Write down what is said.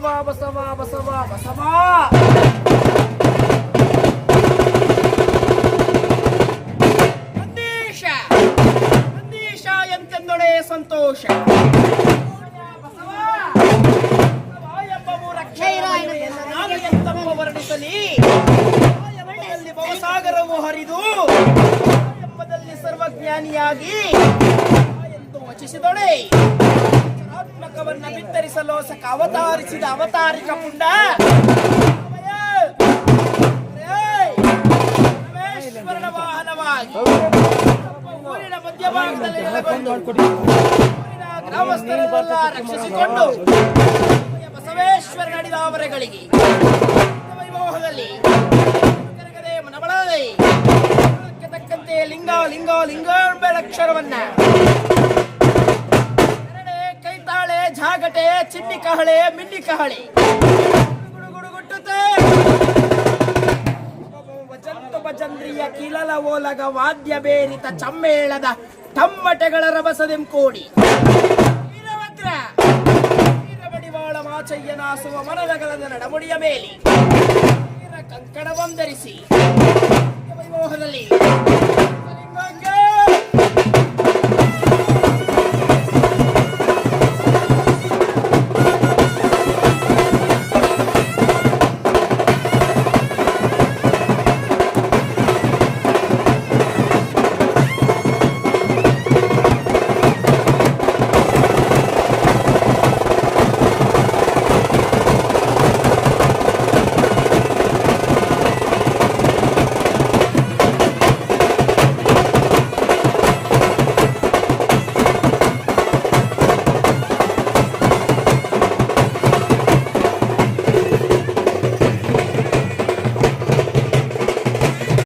ಬಸವ ಬಸವ ಬಸವ ಬಸವ. ನಂದೀಶ ನಂದೀಶ ಎಂತೆಂದೊಡೆ ಸಂತೋಷ. ಬಸವ ಎಂಬ ಮೂರಕ್ಷರವನ್ನು ನಾನು ಎಂತಪ್ಪ ವರ್ಣಿಸಲಿ. ಎಂಬುದಲ್ಲಿ ಭವಸಾಗರವು ಹರಿದು ಎಂಬುದಲ್ಲಿ ಸರ್ವಜ್ಞಾನಿಯಾಗಿ ಎಂದು ವಚಿಸಿದೊಡೆ. ಆತ್ಮಕವನ್ನ ಬಿತ್ತರಿಸಲು ಸಕ ಅವತಾರಿಸಿದ ಅವತಾರಿಕ ಪುಂಡ ಪರಮೇಶ್ವರನ ವಾಹನವಾಗಿ ಊರಿನ ಮಧ್ಯಭಾಗದಲ್ಲಿ ನೆಲೆಗೊಂಡು ಊರಿನ ಗ್ರಾಮಸ್ಥರನ್ನೆಲ್ಲ ರಕ್ಷಿಸಿಕೊಂಡು ಬಸವೇಶ್ವರ ನಡೆದ ಅವರಗಳಿಗೆ ವೈಭೋಗದಲ್ಲಿ ಕರಗದೆ ಮನಬಳದೆ ತಕ್ಕಂತೆ ಲಿಂಗ ಲಿಂಗ ಲಿಂಗ ಎಂಬ ಅಕ್ಷರವನ್ನ ಕೈತಾಳೆ ಜಾಗಟೆ ಚಿನ್ನಿ ಕಹಳೆ ಮಿನ್ನಿ ಕಹಳೆ ಗುಡುಗುಡುಗುಟ್ಟುತ್ತೆ. ವಜಂತು ಭಜಂದ್ರಿಯ ಕಿಲಲ ಓಲಗ ವಾದ್ಯ ಬೇರಿತ ಚಮ್ಮೇಳದ ತಮ್ಮಟೆಗಳ ರಭಸದೆಂ ಕೋಡಿ ವೀರಭದ್ರ ವೀರಬಡಿವಾಳ ಮಾಚಯ್ಯನಾಸುವ ಮನದಗಲದ ನಡಮುಡಿಯ ಮೇಲಿ ವೀರ ಕಂಕಣವೊಂದರಿಸಿ ವೈಮೋಹದಲ್ಲಿ ಲಿಂಗಂಗೆ